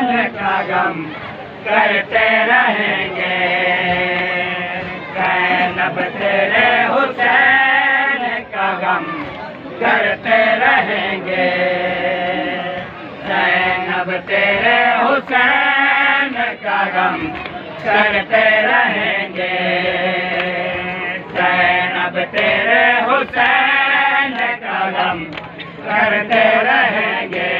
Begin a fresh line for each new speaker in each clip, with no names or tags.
का गम करते रहेंगे। ज़ैनब तेरे हुसैन का गम करते रहेंगे। ज़ैनब तेरे हुसैन का गम करते रहेंगे। ज़ैनब तेरे हुसैन का गम करते रहेंगे।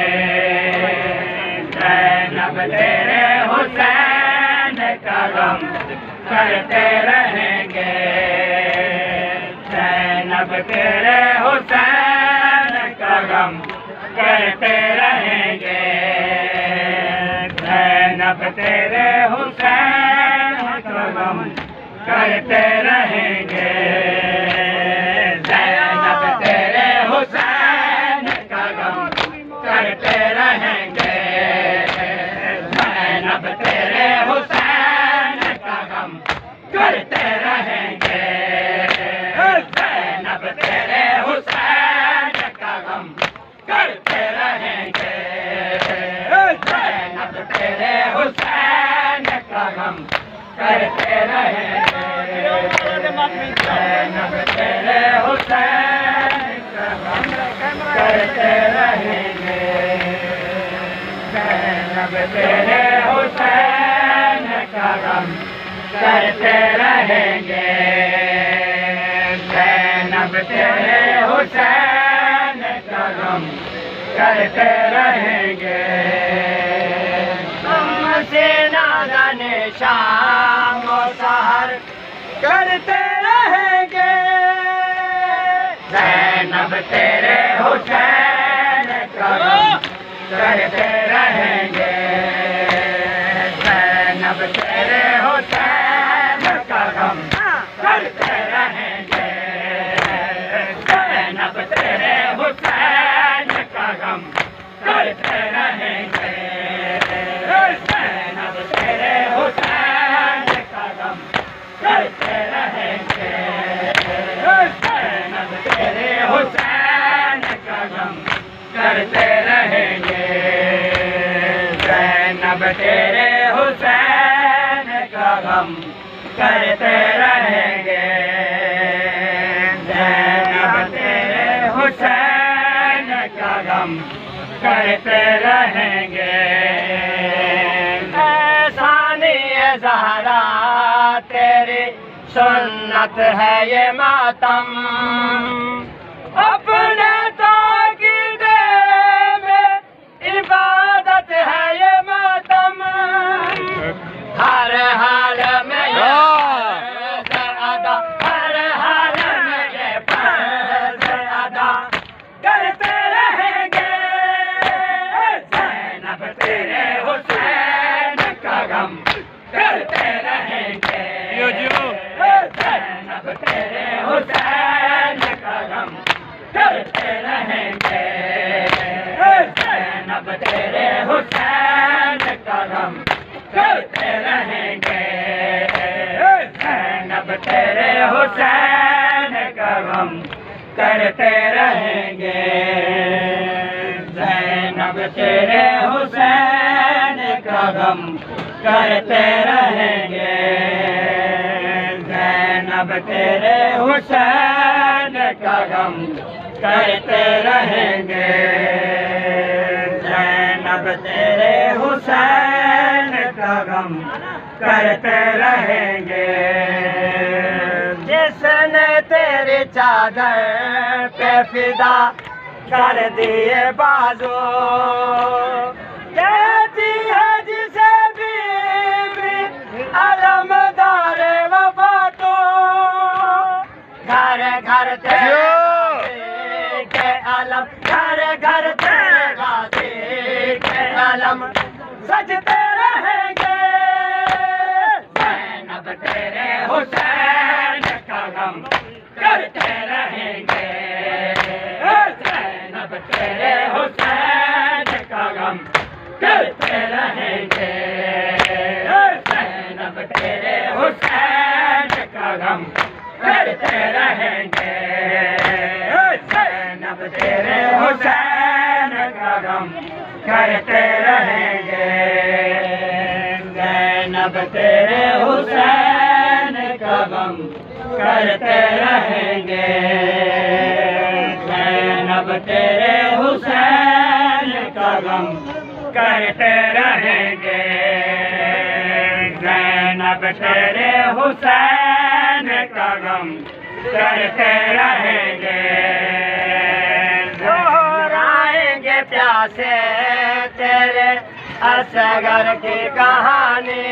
ज़ैनब तेरे हुसैन का गम करते रहेंगे। ज़ैनब तेरे हुसैन का गम करते रहेंगे। ज़ैनब तेरे हुसैन का गम करते रहेंगे। ज़ैनब तेरे हुसैन का गम करते रहेंगे। ज़ैनब तेरे हुसैन का गम करते रहेंगे। ज़ैनब तेरे हुसैन का गम करते रहेंगे। ज़ैनब तेरे हुसैन का गम करते रहेंगे। ज़ैनब तेरे हुसैन का गम करते रहेंगे। ज़ैनब तेरे हुसैन का गम करते रहेंगे। ज़ैनब तेरे हुसैन का गम करते रहेंगे। तुमसे नाज़न शाम और सहर करते रहेंगे। ज़ैनब तेरे हुसैन का गम करते रहेंगे। ज़ैनब तेरे हुसैन का गम करते रहेंगे। ज़ैनब तेरे हुसैन का गम करते रहेंगे। ज़ैनब तेरे हुसैन का गम करते रहेंगे। ज़ैनब तेरे हुसैन का गम करते रहेंगे। ज़ैनब तेरे हुसैन का गम करते रहेंगे। ज़ैनब तेरे हुसैन का गम करते रहेंगे। सानी ज़हरा तेरी सुन्नत है ये मातम। अपने ताक़ीदे में इबादत है ये मातम। हर हाल में ये फर्ज़ अदा, हर हाल में ये फर्ज़ अदा करते रहेंगे। ज़ैनब तेरे हुसैन का गम करते रहेंगे। ज़ैनब तेरे हुसैन का गम करते रहेंगे। ज़ैनब तेरे हुसैन का गम करते रहेंगे। ज़ैनब तेरे हुसैन का गम करते रहेंगे। ज़ैनब तेरे हुसैन का गम करते रहेंगे। ज़ैनब तेरे हुसैन का गम करते रहेंगे। ज़ैनब तेरे हुसैन का गम करते रहेंगे। जिसने तेरी चादर पे फिदा कर दिए बाजू, कहती है जिसे बीवी अलमदार वफा तो। घर घर तेरे के अलम, घर घर तेरे के अलम सजते रहेंगे। ज़ैनब तेरे हुसैन का गम करते रहेंगे। ज़ैनब तेरे हुसैन का गम करते रहेंगे। ज़ैनब तेरे हुसैन का गम करते रहेंगे। ज़ैनब तेरे हुसैन का गम करते रहेंगे। जैनब तेरे हुसैन का गम करते रहेंगे, जैनब तेरे हुसैन का गम करते रहेंगे, जैनब तेरे हुसैन का गम करते रहेंगे। दोहराएंगे प्यासे तेरे असगर की कहानी,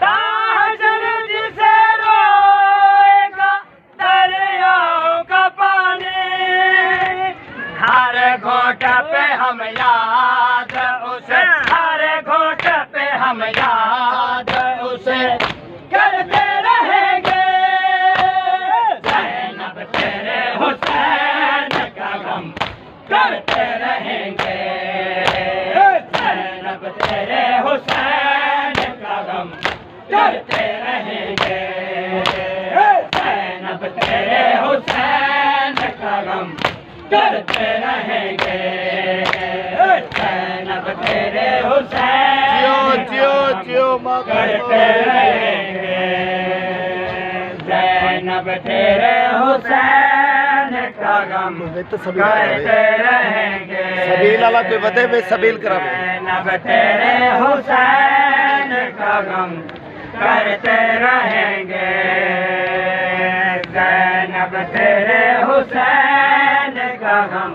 ताजर जिसे रोएगा दरियाओं का पानी, हर घोट पे हम याद उसे, हर घोट पे हम याद उसे करते रहेंगे, जैनब तेरे हुसैन का गम करते रहेंगे, जैनब तेरे हुसैन का गम करते रहेंगे, जैनब तेरे हुसैन का गम करते रहेंगे, जैनब तेरे हुसैन करते रहेंगे, जैनब तेरे हुसैन का गम करते रहेंगे,
सबील वाला कोई बते वे सबील करा,
जैनब तेरे हुसैन का गम करते रहेंगे, जैनब तेरे हुसैन का गम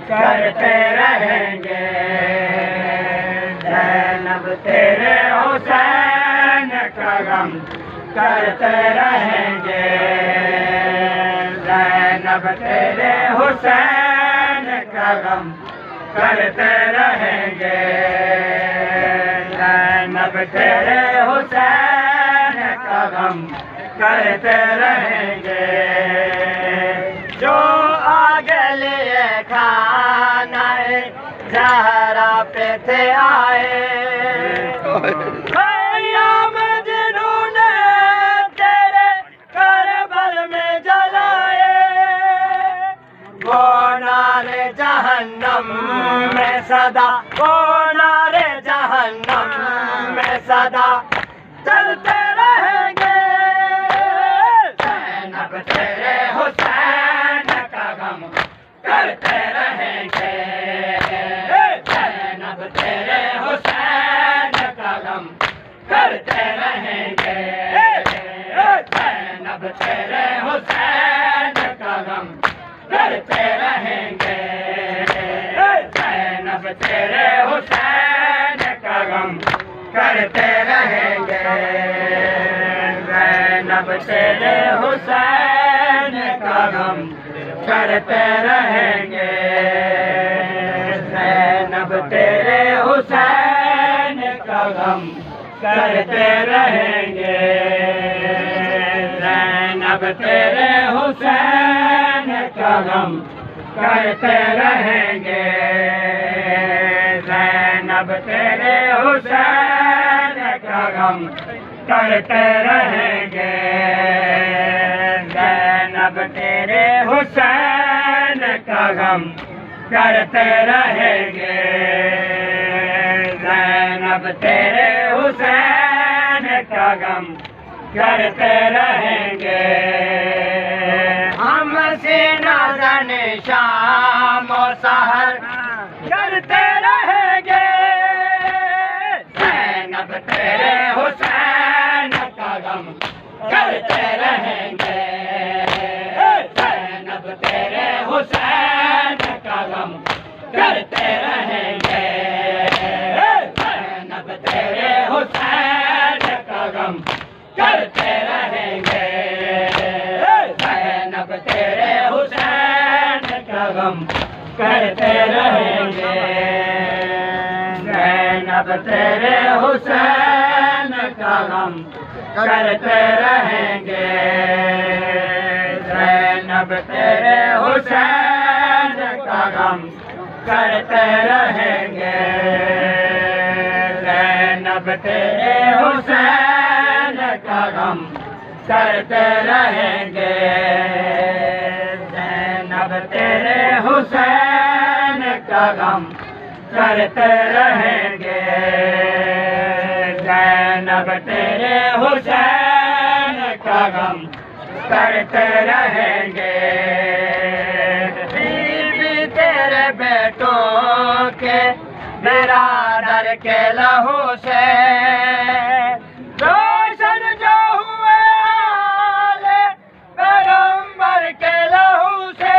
करते रहेंगे, जैनब तेरे हुसैन का गम करते रहेंगे, जैनब तेरे हुसैन का गम करते रहेंगे, जैनब तेरे हुसैन का गम करते रहेंगे। जो आगे लिए खाना ज़हरा पे थे आए, ख़याम जिन्होंने तेरे करबल में जलाए, वो नारे जहन्नम में सदा, वो नारे जहन्नम में सदा चलते रहेंगे, जैनब तेरे हुसैन का गम करते रहेंगे, जैनब तेरे हुसैन का गम करते रहेंगे, जैनब तेरे हुसैन का गम करते रहेंगे, जैनब तेरे हुसैन का गम करते रहेंगे, जैनब तेरे हुसैन का गम करते रहेंगे, जैनब तेरे हुसैन का गम करते रहेंगे, जैनब तेरे हुसैन का गम करते रहेंगे, जैनब तेरे हुसैन का गम करते रहेंगे, जैनब तेरे हुसैन का गम करते रहेंगे, जैनब तेरे हुसैन का गम करते रहेंगे। हम सीना शाम और सहर करते रहेंगे, जैनब तेरे हुसैन का गम करते रहेंगे, जैनब तेरे हुसैन का गम करते रहेंगे, जैनब तेरे हुसैन का गम करते रहेंगे, जैनब तेरे हुसैन का गम करते रहेंगे, जैनब तेरे हुसैन का गम करते रहेंगे, जैनब तेरे हुसैन का गम करते रहेंगे, जैनब तेरे हुसैन का गम करते रहेंगे, जैनब तेरे हुसैन का गम करते रहेंगे, जैनब तेरे हुसैन का गम करते रहेंगे। बीबी तेरे बेटों के बिरादर के लहू से रोशन जो हुए आले पैगंबर के लहू से,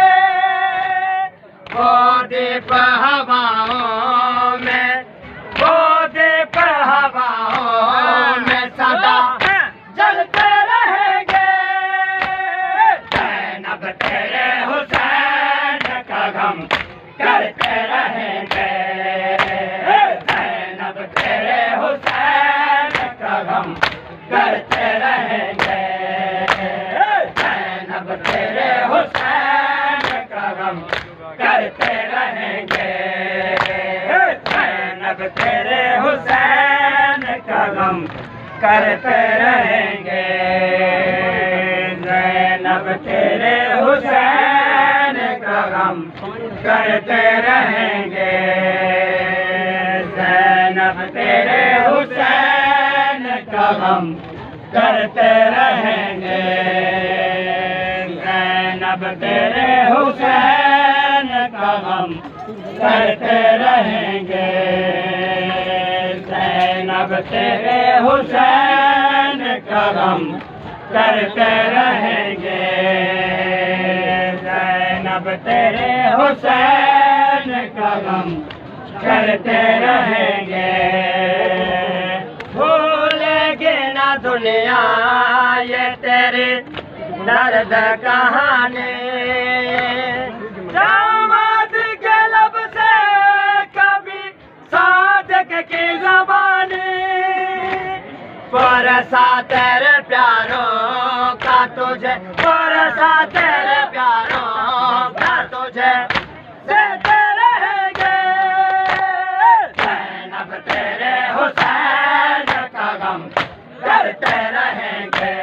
वो दीप हवाओं में, वो दीप हवाओं में सदा जलते रहेंगे। जैनब तेरे हुसैन का गम करते रहेंगे। जैनब तेरे हुसैन का गम करते रहेंगे। जैनब तेरे हुसैन का गम करते रहेंगे। जैनब तेरे हुसैन का गम करते रहेंगे। जैनब तेरे हुसैन का गम करते रहेंगे। जैनब तेरे हुसैन का गम करते रहेंगे। जैनब तेरे हुसैन का गम करते रहेंगे। जैनब तेरे हुसैन का गम करते रहेंगे। जैनब तेरे हुसैन का गम करते रहेंगे। भूलेगी ना दुनिया ये तेरी दर्द कहानी, दामाद के लब से कभी सादक की ज़बानी। बरसा तेरे प्यारों का तुझे, बरसा तेरे प्यारों का तुझे देते रहेंगे। जैनब तेरे हुसैन का गम करते रहेंगे।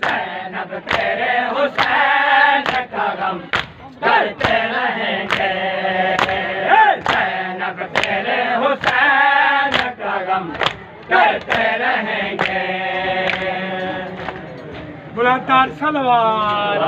जैनब तेरे हुसैन का गम करते रहेंगे। जैनब तेरे हुसैन का गम करते रहेंगे। बुलंद सलवार।